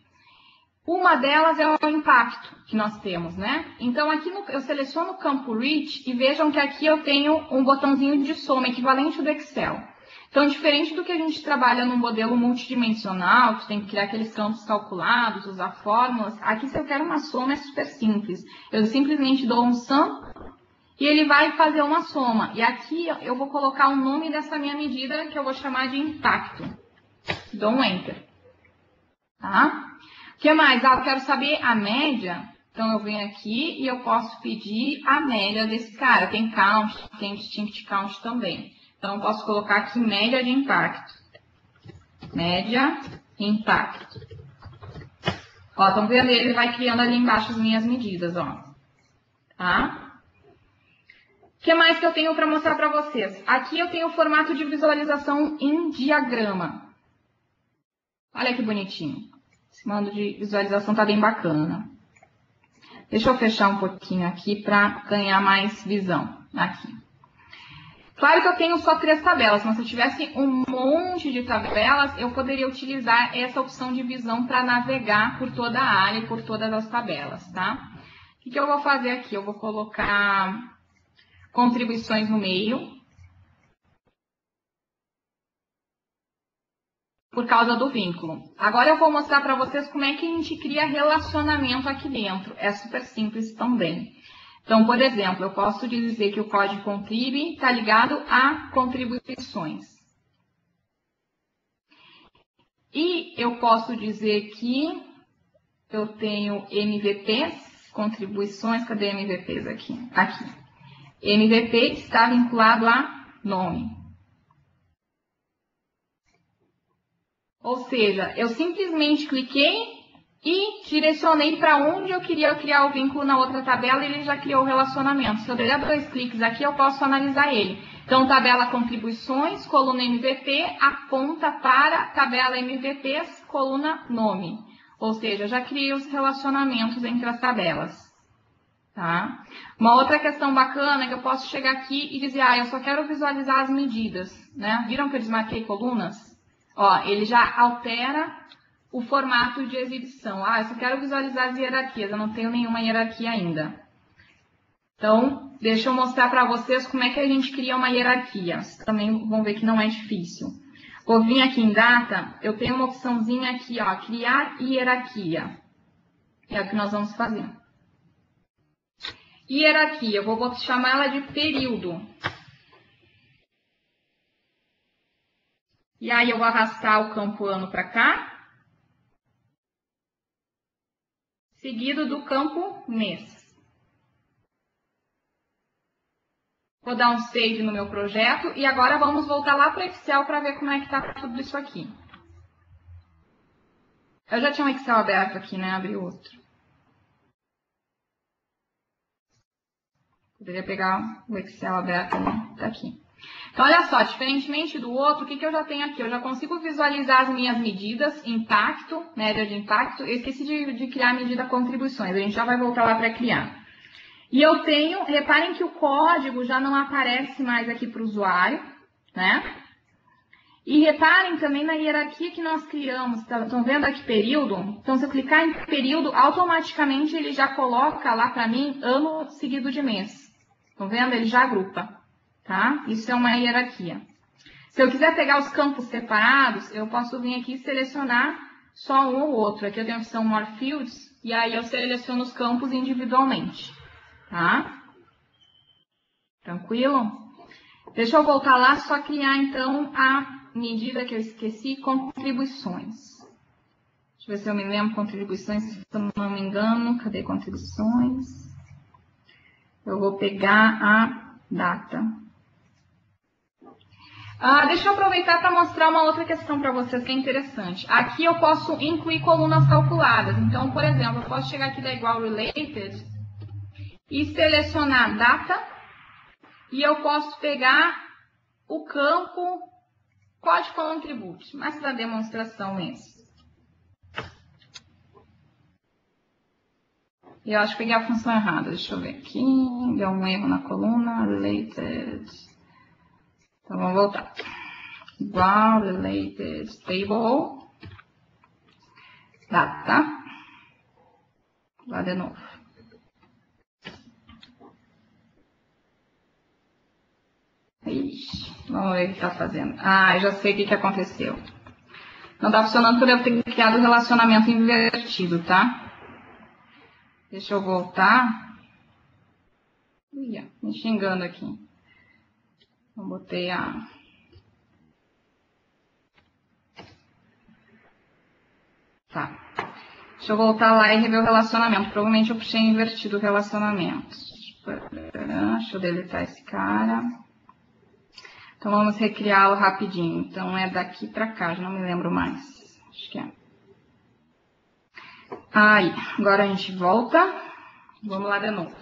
Uma delas é o impacto que nós temos, né? Então, aqui eu seleciono o campo Reach e vejam que aqui eu tenho um botãozinho de soma, equivalente ao do Excel. Então, diferente do que a gente trabalha num modelo multidimensional, que tem que criar aqueles campos calculados, usar fórmulas, aqui se eu quero uma soma é super simples. Eu simplesmente dou um sum e ele vai fazer uma soma. E aqui eu vou colocar o nome dessa minha medida que eu vou chamar de impacto. Dou um Enter. Tá? O que mais? Eu quero saber a média. Então, eu venho aqui e eu posso pedir a média desse cara. Tem count, tem distinct count também. Então, eu posso colocar aqui média de impacto. Média, impacto. Ó, estão vendo? Ele vai criando ali embaixo as minhas medidas, ó. Tá? O que mais que eu tenho para mostrar para vocês? Aqui eu tenho o formato de visualização em diagrama. Olha que bonitinho. Esse modo de visualização está bem bacana. Deixa eu fechar um pouquinho aqui para ganhar mais visão. Aqui. Claro que eu tenho só 3 tabelas, mas se eu tivesse um monte de tabelas, eu poderia utilizar essa opção de visão para navegar por toda a área e por todas as tabelas, tá? O que eu vou fazer aqui? Eu vou colocar contribuições no meio. Por causa do vínculo. Agora eu vou mostrar para vocês como é que a gente cria relacionamento aqui dentro. É super simples também. Então, por exemplo, eu posso dizer que o código contrib está ligado a contribuições. E eu posso dizer que eu tenho MVPs, contribuições, cadê MVPs aqui? Aqui. MVP está vinculado a nome. Ou seja, eu simplesmente cliquei e direcionei para onde eu queria criar o vínculo na outra tabela e ele já criou o relacionamento. Se eu der 2 cliques aqui, eu posso analisar ele. Então, tabela contribuições, coluna MVP, aponta para tabela MVPs, coluna nome. Ou seja, já criei os relacionamentos entre as tabelas. Tá? Uma outra questão bacana é que eu posso chegar aqui e dizer, eu só quero visualizar as medidas. Né? Viram que eu desmarquei colunas? Ó, ele já altera o formato de exibição. Eu só quero visualizar as hierarquias, eu não tenho nenhuma hierarquia ainda. Então, deixa eu mostrar para vocês como é que a gente cria uma hierarquia. Vocês também vão ver que não é difícil. Vou vir aqui em data, eu tenho uma opçãozinha aqui, ó, criar hierarquia. É o que nós vamos fazer. Hierarquia, eu vou chamar ela de período. E aí eu vou arrastar o campo ano para cá, seguido do campo mês. Vou dar um save no meu projeto e agora vamos voltar lá para o Excel para ver como é que está tudo isso aqui. Eu já tinha um Excel aberto aqui, né? Abri outro. Poderia pegar o Excel aberto, né? Tá aqui. Então, olha só, diferentemente do outro, o que eu já tenho aqui? Eu já consigo visualizar as minhas medidas, impacto, média de impacto. Eu esqueci de criar a medida contribuições, a gente já vai voltar lá para criar. E eu tenho, reparem que o código já não aparece mais aqui para o usuário, né? E reparem também na hierarquia que nós criamos, estão vendo aqui período? Então, se eu clicar em período, automaticamente ele já coloca lá para mim ano seguido de mês. Estão vendo? Ele já agrupa, tá? Isso é uma hierarquia. Se eu quiser pegar os campos separados, eu posso vir aqui e selecionar só um ou outro. Aqui eu tenho a opção More Fields, e aí eu seleciono os campos individualmente, tá? Tranquilo? Deixa eu voltar lá, só criar então a medida que eu esqueci, contribuições. Deixa eu ver se eu me lembro, contribuições, se eu não me engano. Cadê contribuições? Eu vou pegar a data. Deixa eu aproveitar para mostrar uma outra questão para vocês que é interessante. Aqui eu posso incluir colunas calculadas. Então, por exemplo, eu posso chegar aqui da igual related e selecionar data e eu posso pegar o campo code contribute, mas para demonstração esse. E eu acho que peguei a função errada. Deixa eu ver aqui. Deu um erro na coluna. Related. Então, vamos voltar. Igual, related, table. Data. Lá de novo. Ixi, vamos ver o que está fazendo. Eu já sei o que aconteceu. Não está funcionando porque eu tenho criado o relacionamento invertido, tá? Deixa eu voltar. Me xingando aqui. Eu botei a... Tá. Deixa eu voltar lá e rever o relacionamento. Provavelmente eu puxei invertido o relacionamento. Deixa eu deletar esse cara. Então vamos recriá-lo rapidinho. Então é daqui pra cá, já não me lembro mais. Acho que é. Aí, agora a gente volta. Vamos lá de novo.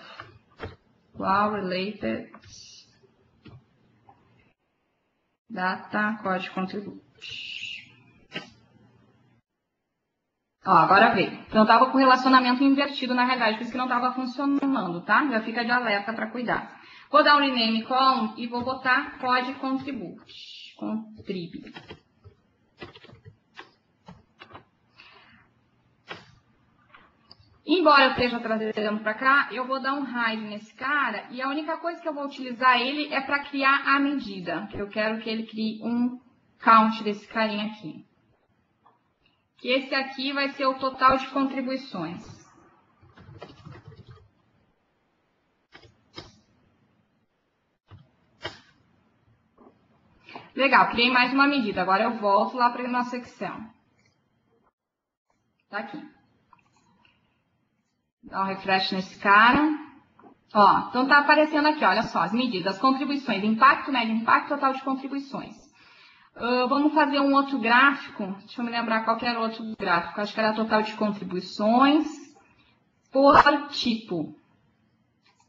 Igual, related, data, código contribute. Agora veio. Então, eu estava com o relacionamento invertido, na realidade, por isso que não estava funcionando, tá? Já fica de alerta para cuidar. Vou dar um rename column e vou botar código contribute. Contribute. Embora eu esteja trazendo para cá, eu vou dar um hide nesse cara e a única coisa que eu vou utilizar ele é para criar a medida. Eu quero que ele crie um count desse carinha aqui. Que esse aqui vai ser o total de contribuições. Legal, criei mais uma medida. Agora eu volto lá para o nosso Excel. Tá aqui. Dá um refresh nesse cara. Então tá aparecendo aqui, olha só, as medidas, as contribuições, impacto, médio impacto, total de contribuições. Vamos fazer um outro gráfico, deixa eu me lembrar qual que era o outro gráfico, acho que era total de contribuições por tipo.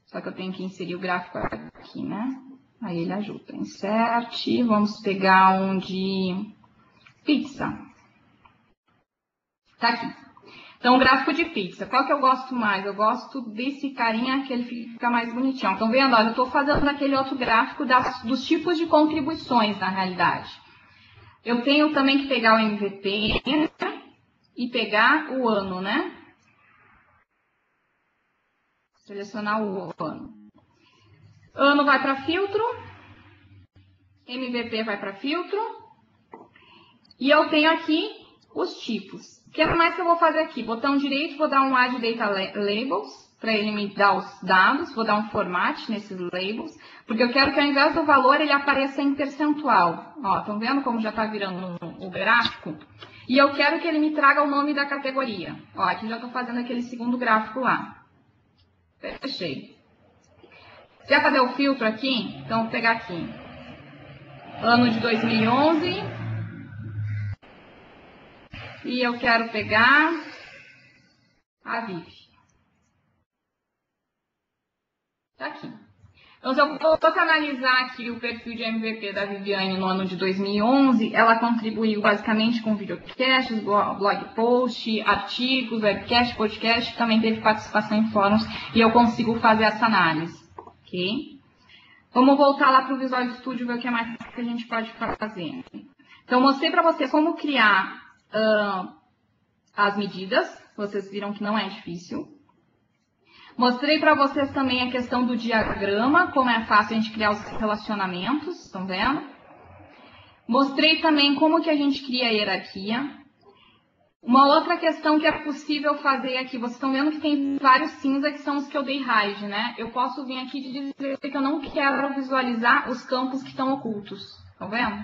Só que eu tenho que inserir o gráfico aqui, né? Aí ele ajuda. Insert, vamos pegar um de pizza. Tá aqui. Então, o gráfico de pizza. Qual que eu gosto mais? Eu gosto desse carinha que ele fica mais bonitinho. Então, vendo? Olha, eu estou fazendo aquele outro gráfico dos tipos de contribuições, na realidade. Eu tenho também que pegar o MVP e pegar o ano, né? Selecionar o ano. Ano vai para filtro. MVP vai para filtro. E eu tenho aqui os tipos. O que mais que eu vou fazer aqui? Botão direito, vou dar um Add Data Labels, para ele me dar os dados. Vou dar um format nesses labels, porque eu quero que ao invés do valor, ele apareça em percentual. Estão vendo como já está virando o gráfico? E eu quero que ele me traga o nome da categoria. Aqui já estou fazendo aquele segundo gráfico lá. Fechei. Já cadê o filtro aqui? Então, vou pegar aqui. Ano de 2011... E eu quero pegar a Vivi. Tá aqui. Então, se eu for analisar aqui o perfil de MVP da Viviane no ano de 2011, ela contribuiu basicamente com videocasts, blog post, artigos, webcast, podcast, também teve participação em fóruns e eu consigo fazer essa análise. Ok? Vamos voltar lá para o Visual Studio e ver o que mais que a gente pode fazer. Então, mostrei para vocês como criar as medidas, vocês viram que não é difícil. Mostrei para vocês também a questão do diagrama, como é fácil a gente criar os relacionamentos, estão vendo? Mostrei também como que a gente cria a hierarquia. Uma outra questão que é possível fazer aqui, vocês estão vendo que tem vários cinza que são os que eu dei raid, né? Eu posso vir aqui e dizer que eu não quero visualizar os campos que estão ocultos, estão vendo?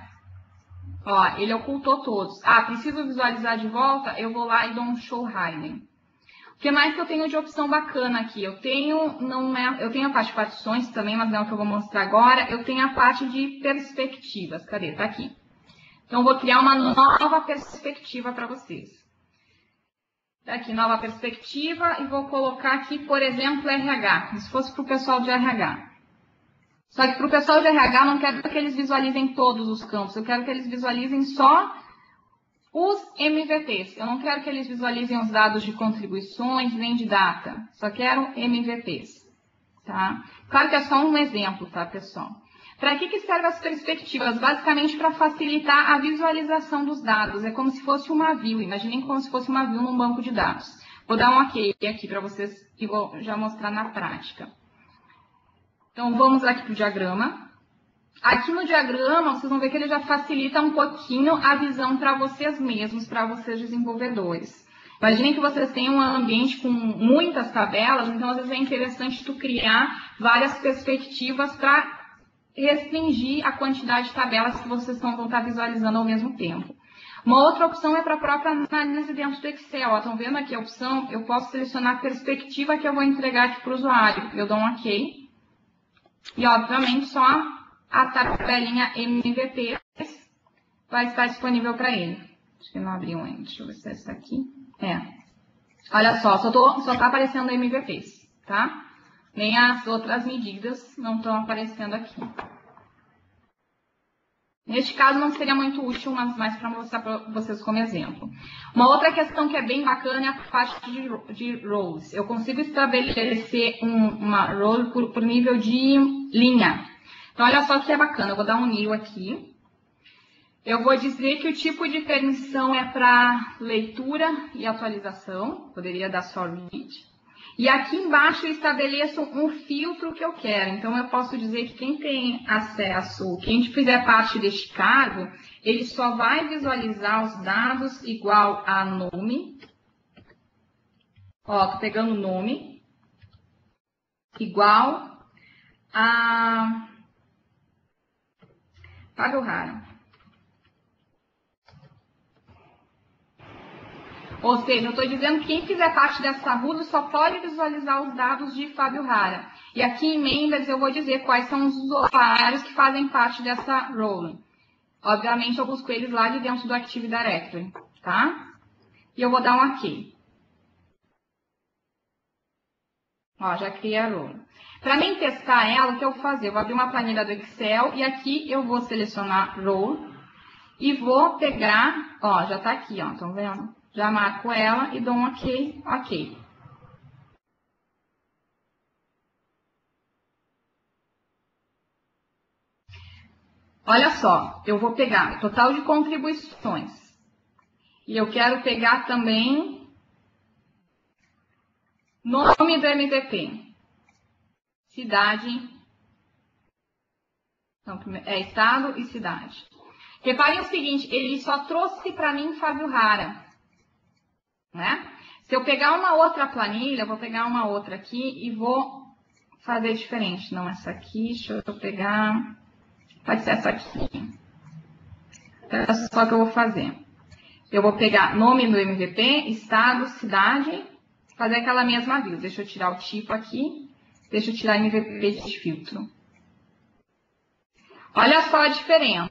Ó, ele ocultou todos. Ah, preciso visualizar de volta? Eu vou lá e dou um show hiding. O que mais que eu tenho de opção bacana aqui? Eu tenho a parte de partições também, mas não é o que eu vou mostrar agora. Eu tenho a parte de perspectivas. Cadê? Tá aqui. Então, eu vou criar uma nova perspectiva para vocês. Tá aqui, nova perspectiva, e vou colocar aqui, por exemplo, RH, como se fosse para o pessoal de RH. Só que para o pessoal de RH, eu não quero que eles visualizem todos os campos, eu quero que eles visualizem só os MVPs. Eu não quero que eles visualizem os dados de contribuições, nem de data. Só quero MVPs. Tá? Claro que é só um exemplo, tá, pessoal? Para que servem as perspectivas? Basicamente para facilitar a visualização dos dados. É como se fosse uma view. Imaginem como se fosse uma view num banco de dados. Vou dar um OK aqui para vocês e vou já mostrar na prática. Então, vamos aqui para o diagrama. Aqui no diagrama, vocês vão ver que ele já facilita um pouquinho a visão para vocês mesmos, para vocês desenvolvedores. Imaginem que vocês têm um ambiente com muitas tabelas, então às vezes é interessante tu criar várias perspectivas para restringir a quantidade de tabelas que vocês vão estar visualizando ao mesmo tempo. Uma outra opção é para a própria análise dentro do Excel. Ó, estão vendo aqui a opção? Eu posso selecionar a perspectiva que eu vou entregar aqui para o usuário. Eu dou um OK. E, obviamente, só a tabelinha MVP vai estar disponível para ele. Acho que não abriu ainda. Deixa eu ver se é essa aqui. É. Olha só, só está aparecendo MVPs, tá? Nem as outras medidas não estão aparecendo aqui. Neste caso não seria muito útil, mas mais para mostrar para vocês como exemplo. Uma outra questão que é bem bacana é a parte de roles. Eu consigo estabelecer uma role por nível de linha. Então, olha só que é bacana. Eu vou dar um new aqui. Eu vou dizer que o tipo de permissão é para leitura e atualização. Poderia dar só read. E aqui embaixo eu estabeleço um filtro que eu quero. Então, eu posso dizer que quem tem acesso, quem fizer parte deste cargo, ele só vai visualizar os dados igual a nome. Ó, tô pegando o nome. Igual a Fábio Rara. Ou seja, eu estou dizendo que quem fizer parte dessa rula só pode visualizar os dados de Fábio Rara. E aqui em members eu vou dizer quais são os usuários que fazem parte dessa role. Obviamente eu busco eles lá de dentro do Active Directory, tá? E eu vou dar um OK. Ó, já criei a role. Para mim testar ela, o que eu vou fazer? Eu vou abrir uma planilha do Excel e aqui eu vou selecionar role e vou pegar, ó, já está aqui, ó, estão vendo? Já marco ela e dou um OK, OK. Olha só, eu vou pegar o total de contribuições. E eu quero pegar também nome do MVP. Cidade. Não, é estado e cidade. Reparem o seguinte, ele só trouxe para mim Fábio Rara. Né? Se eu pegar uma outra planilha, vou pegar uma outra aqui e vou fazer diferente. Não, essa aqui, deixa eu pegar... Pode ser essa aqui. É só que eu vou fazer. Eu vou pegar nome do MVP, estado, cidade, fazer aquela mesma view. Deixa eu tirar o tipo aqui. Deixa eu tirar MVP de filtro. Olha só a diferença.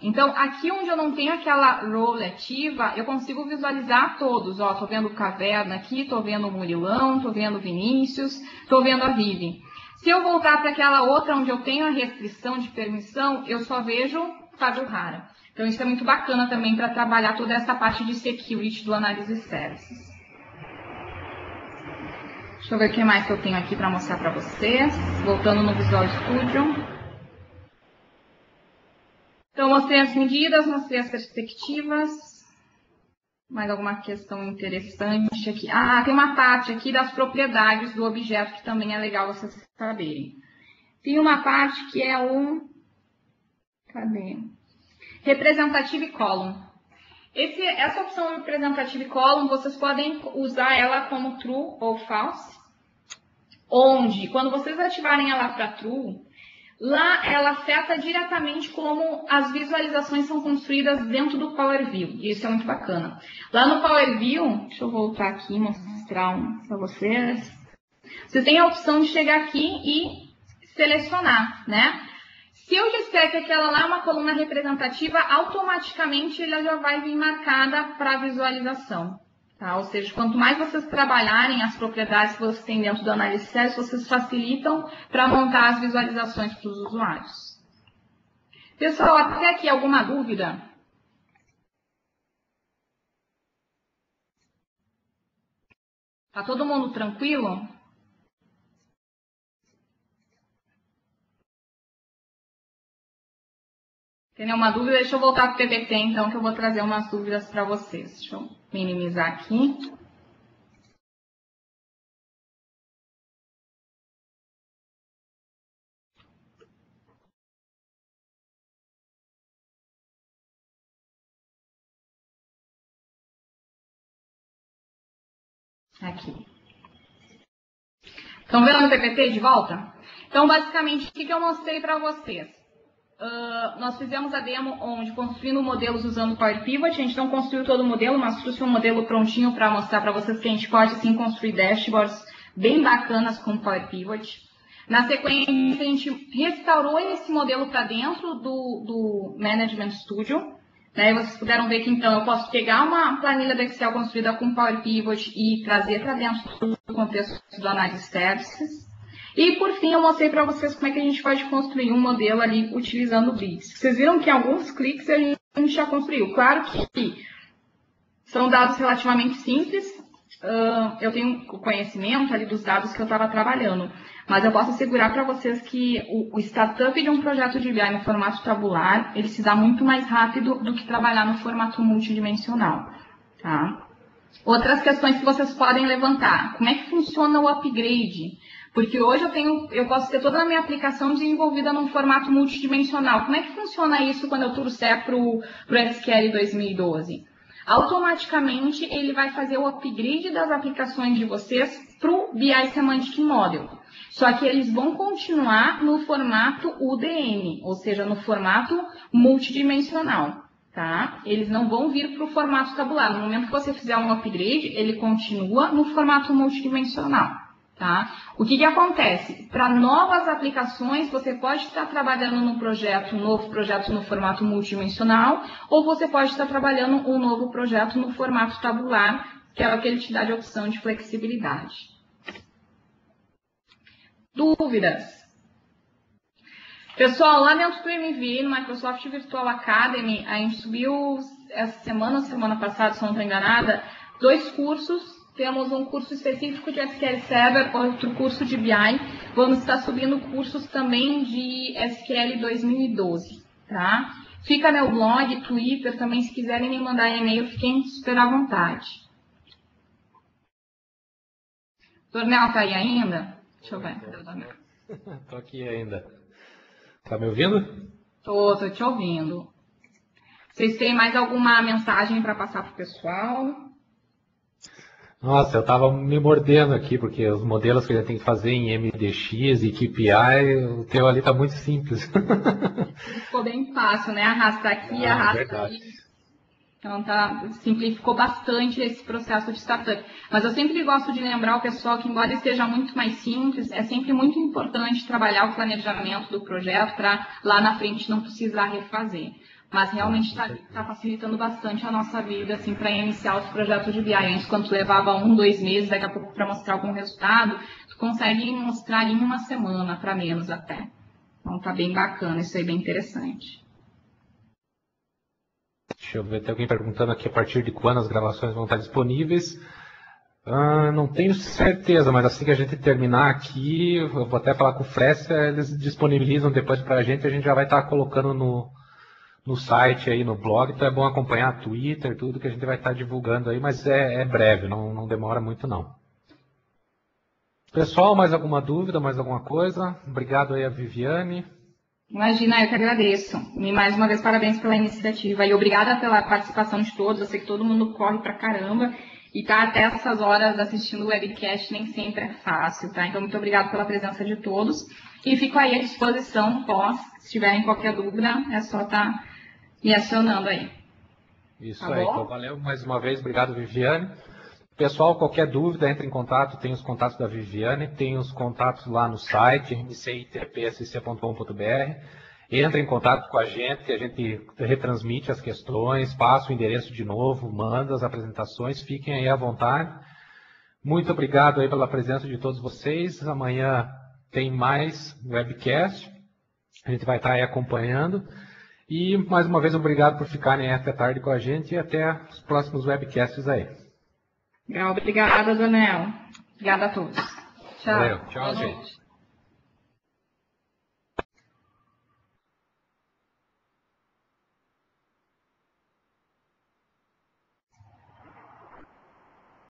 Então, aqui onde eu não tenho aquela role ativa, eu consigo visualizar todos. Ó, tô vendo o Caverna aqui, tô vendo o Murilão, tô vendo o Vinícius, tô vendo a Vivi. Se eu voltar para aquela outra onde eu tenho a restrição de permissão, eu só vejo Fábio Rara. Então, isso é muito bacana também para trabalhar toda essa parte de security do Analysis Services. Deixa eu ver o que mais que eu tenho aqui para mostrar para vocês. Voltando no Visual Studio. Então, mostrei as medidas, mostrei as perspectivas. Mais alguma questão interessante aqui? Ah, tem uma parte aqui das propriedades do objeto que também é legal vocês saberem. Tem uma parte que é o... Cadê? Representative Column. Essa opção Representative Column, vocês podem usar ela como True ou False. Onde, quando vocês ativarem ela para True, lá ela afeta diretamente como as visualizações são construídas dentro do Power View. E isso é muito bacana. Lá no Power View, deixa eu voltar aqui e mostrar para vocês. Vocês têm a opção de chegar aqui e selecionar, né? Se eu disser que aquela lá é uma coluna representativa, automaticamente ela já vai vir marcada para visualização. Tá? Ou seja, quanto mais vocês trabalharem as propriedades que vocês têm dentro do análise de séries, vocês facilitam para montar as visualizações para os usuários. Pessoal, até aqui alguma dúvida? Tá todo mundo tranquilo? Tem nenhuma dúvida? Deixa eu voltar para o PPT, então, que eu vou trazer umas dúvidas para vocês. Deixa eu minimizar aqui. Aqui. Estão vendo o PPT de volta? Então, basicamente, o que eu mostrei para vocês? Nós fizemos a demo onde construindo modelos usando o Power Pivot. A gente não construiu todo o modelo, mas trouxe um modelo prontinho para mostrar para vocês que a gente pode sim construir dashboards bem bacanas com o Power Pivot. Na sequência, a gente restaurou esse modelo para dentro do Management Studio. Né? Vocês puderam ver que então eu posso pegar uma planilha do Excel construída com Power Pivot e trazer para dentro do contexto do Analysis Services. E, por fim, eu mostrei para vocês como é que a gente pode construir um modelo ali utilizando grids. Vocês viram que em alguns cliques a gente já construiu. Claro que são dados relativamente simples. Eu tenho conhecimento ali dos dados que eu estava trabalhando. Mas eu posso assegurar para vocês que o startup de um projeto de BI no formato tabular, ele se dá muito mais rápido do que trabalhar no formato multidimensional. Tá? Outras questões que vocês podem levantar. Como é que funciona o upgrade? Porque hoje eu posso ter toda a minha aplicação desenvolvida num formato multidimensional. Como é que funciona isso quando eu trouxer para o SQL 2012? Automaticamente ele vai fazer o upgrade das aplicações de vocês para o BI Semantic Model. Só que eles vão continuar no formato UDM, ou seja, no formato multidimensional. Tá? Eles não vão vir para o formato tabular. No momento que você fizer um upgrade, ele continua no formato multidimensional. Tá? O que acontece? Para novas aplicações, você pode estar trabalhando num projeto, um novo projeto no formato multidimensional, ou você pode estar trabalhando um novo projeto no formato tabular, que é o que ele te dá de opção de flexibilidade. Dúvidas? Pessoal, lá dentro do MV, no Microsoft Virtual Academy, a gente subiu essa semana passada, se não estou enganada, 2 cursos. Temos um curso específico de SQL Server, outro curso de BI. Vamos estar subindo cursos também de SQL 2012, tá? Fica meu blog, Twitter, também se quiserem me mandar e-mail, fiquem super à vontade. Dornel tá aí ainda? Deixa eu ver. Tô aqui ainda. Tá me ouvindo? Tô te ouvindo. Vocês têm mais alguma mensagem para passar pro pessoal? Nossa, eu tava me mordendo aqui, porque os modelos que a gente tem que fazer em MDX e KPI, o teu ali tá muito simples. Ficou bem fácil, né? Arrasta aqui, arrasta ali. Então, simplificou bastante esse processo de startup. Mas eu sempre gosto de lembrar o pessoal que, embora esteja muito mais simples, é sempre muito importante trabalhar o planejamento do projeto para lá na frente não precisar refazer. Mas realmente está facilitando bastante a nossa vida, assim, para iniciar os projetos de BI. Antes, quando tu levava 1, 2 meses, daqui a pouco para mostrar algum resultado, tu consegue mostrar em 1 semana, para menos até. Então tá bem bacana, isso aí bem interessante. Deixa eu ver, tem alguém perguntando aqui a partir de quando as gravações vão estar disponíveis. Não tenho certeza, mas assim que a gente terminar aqui, eu vou até falar com o Fresca, eles disponibilizam depois para a gente já vai estar colocando no site, aí no blog, então é bom acompanhar Twitter, tudo que a gente vai estar divulgando aí, mas é breve, não demora muito não. Pessoal, mais alguma dúvida, mais alguma coisa? Obrigado aí a Viviane. Imagina, eu que agradeço. E mais uma vez, parabéns pela iniciativa. E obrigada pela participação de todos. Eu sei que todo mundo corre pra caramba. E tá até essas horas assistindo o webcast nem sempre é fácil, tá? Então, muito obrigada pela presença de todos. E fico aí à disposição, se tiverem qualquer dúvida, é só estar me acionando aí. Isso Tá aí, bom? então valeu mais uma vez, obrigado Viviane. Pessoal, qualquer dúvida, entre em contato, tem os contatos da Viviane, tem os contatos lá no site, mcitpsc.com.br. Entra em contato com a gente retransmite as questões, passa o endereço de novo, manda as apresentações, fiquem aí à vontade. Muito obrigado aí pela presença de todos vocês. Amanhã tem mais webcast, a gente vai estar aí acompanhando. E mais uma vez, obrigado por ficarem até tarde com a gente e até os próximos webcasts aí. Legal, obrigada, Daniel. Obrigada a todos. Tchau. Valeu, tchau, gente.